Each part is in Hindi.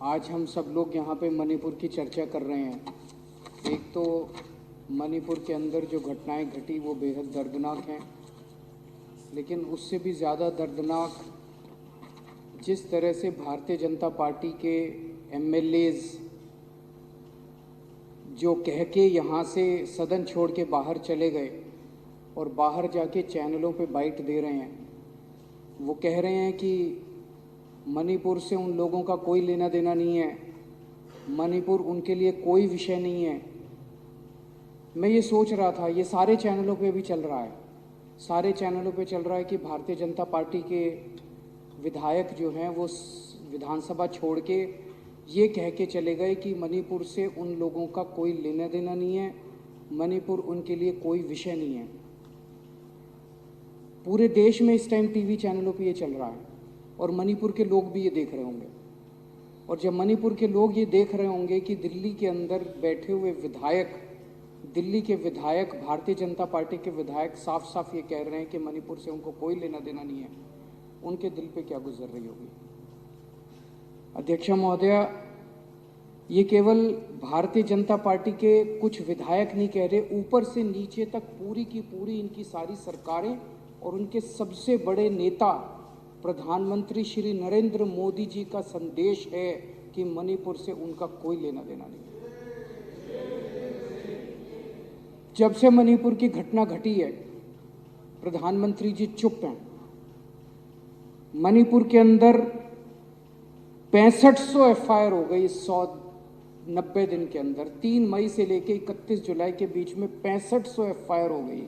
आज हम सब लोग यहाँ पे मणिपुर की चर्चा कर रहे हैं। एक तो मणिपुर के अंदर जो घटनाएं घटी वो बेहद दर्दनाक हैं, लेकिन उससे भी ज़्यादा दर्दनाक जिस तरह से भारतीय जनता पार्टी के एमएलएज जो कह के यहाँ से सदन छोड़ के बाहर चले गए और बाहर जाके चैनलों पे बाइट दे रहे हैं। वो कह रहे हैं कि मणिपुर से उन लोगों का कोई लेना देना नहीं है, मणिपुर उनके लिए कोई विषय नहीं है। मैं ये सोच रहा था, ये सारे चैनलों पे भी चल रहा है, सारे चैनलों पे चल रहा है कि भारतीय जनता पार्टी के विधायक जो हैं वो विधानसभा छोड़ के ये कह के चले गए कि मणिपुर से उन लोगों का कोई लेना देना नहीं है, मणिपुर उनके लिए कोई विषय नहीं है। पूरे देश में इस टाइम टीवी चैनलों पे ये चल रहा है और मणिपुर के लोग भी ये देख रहे होंगे। और जब मणिपुर के लोग ये देख रहे होंगे कि दिल्ली के अंदर बैठे हुए विधायक, दिल्ली के विधायक, भारतीय जनता पार्टी के विधायक साफ साफ ये कह रहे हैं कि मणिपुर से उनको कोई लेना देना नहीं है, उनके दिल पे क्या गुजर रही होगी। अध्यक्ष महोदय, ये केवल भारतीय जनता पार्टी के कुछ विधायक नहीं कह रहे, ऊपर से नीचे तक पूरी की पूरी इनकी सारी सरकारें और उनके सबसे बड़े नेता प्रधानमंत्री श्री नरेंद्र मोदी जी का संदेश है कि मणिपुर से उनका कोई लेना देना नहीं। जब से मणिपुर की घटना घटी है, प्रधानमंत्री जी चुप हैं। मणिपुर के अंदर 6500 एफआईआर हो गई 190 दिन के अंदर। 3 मई से लेकर 31 जुलाई के बीच में 6500 एफआईआर हो गई।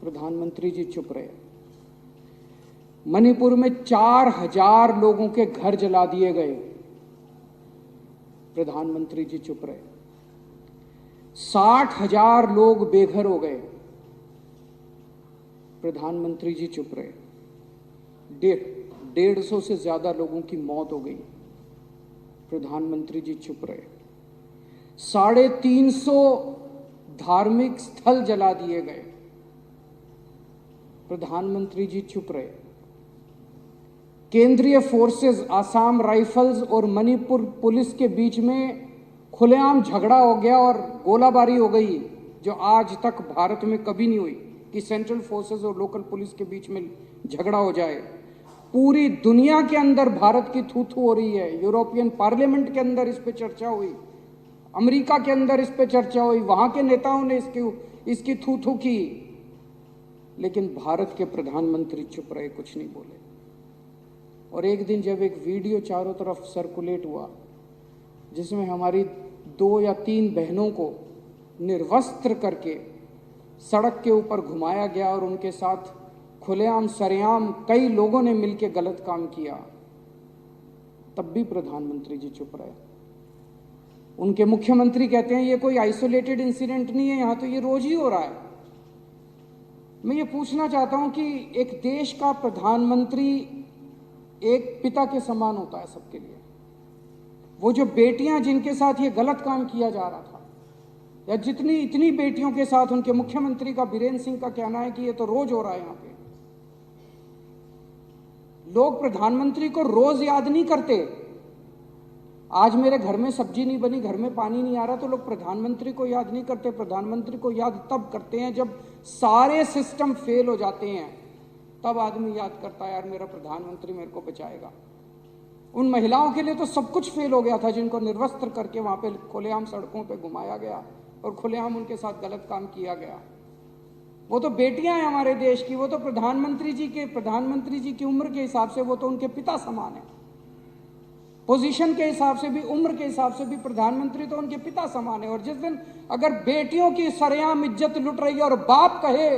प्रधानमंत्री जी चुप रहे। मणिपुर में 4000 लोगों के घर जला दिए गए, प्रधानमंत्री जी चुप रहे। 60,000 लोग बेघर हो गए, प्रधानमंत्री जी चुप रहे। 150 से ज्यादा लोगों की मौत हो गई, प्रधानमंत्री जी चुप रहे। 350 धार्मिक स्थल जला दिए गए, प्रधानमंत्री जी चुप रहे। केंद्रीय फोर्सेस, आसाम राइफल्स और मणिपुर पुलिस के बीच में खुलेआम झगड़ा हो गया और गोलाबारी हो गई, जो आज तक भारत में कभी नहीं हुई कि सेंट्रल फोर्सेस और लोकल पुलिस के बीच में झगड़ा हो जाए। पूरी दुनिया के अंदर भारत की थू थू हो रही है। यूरोपियन पार्लियामेंट के अंदर इस पे चर्चा हुई, अमेरिका के अंदर इस पे चर्चा हुई, वहां के नेताओं ने इसकी थू थू की, लेकिन भारत के प्रधानमंत्री चुप रहे, कुछ नहीं बोले। और एक दिन जब एक वीडियो चारों तरफ सर्कुलेट हुआ जिसमें हमारी 2 या 3 बहनों को निर्वस्त्र करके सड़क के ऊपर घुमाया गया और उनके साथ खुलेआम सरेआम कई लोगों ने मिलकर गलत काम किया, तब भी प्रधानमंत्री जी चुप रहे। उनके मुख्यमंत्री कहते हैं ये कोई आइसोलेटेड इंसिडेंट नहीं है, यहां तो ये रोज ही हो रहा है। मैं ये पूछना चाहता हूं कि एक देश का प्रधानमंत्री एक पिता के समान होता है सबके लिए। वो जो बेटियां जिनके साथ ये गलत काम किया जा रहा था, या जितनी इतनी बेटियों के साथ उनके मुख्यमंत्री का, बीरेंद्र सिंह का कहना है कि ये तो रोज हो रहा है। यहां पे लोग प्रधानमंत्री को रोज याद नहीं करते। आज मेरे घर में सब्जी नहीं बनी, घर में पानी नहीं आ रहा, तो लोग प्रधानमंत्री को याद नहीं करते। प्रधानमंत्री को याद तब करते हैं जब सारे सिस्टम फेल हो जाते हैं, तब आदमी याद करता है यार मेरा प्रधानमंत्री मेरे को बचाएगा। उन महिलाओं के लिए तो सब कुछ फेल हो गया था जिनको निर्वस्त्र करके वहां पे खुलेआम सड़कों पे घुमाया गया और खुलेआम उनके साथ गलत काम किया गया। वो तो बेटियां हैं हमारे देश की, वो तो प्रधानमंत्री जी की उम्र के हिसाब से वो तो उनके पिता समान है। पोजीशन के हिसाब से भी, उम्र के हिसाब से भी प्रधानमंत्री तो उनके पिता समान है। और जिस दिन अगर बेटियों की सरेआम इज्जत लुट रही है और बाप कहे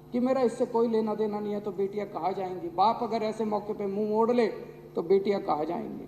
कि मेरा इससे कोई लेना देना नहीं है, तो बेटियां कहाँ जाएंगी? बाप अगर ऐसे मौके पे मुंह मोड़ ले तो बेटियां कहाँ जाएंगी?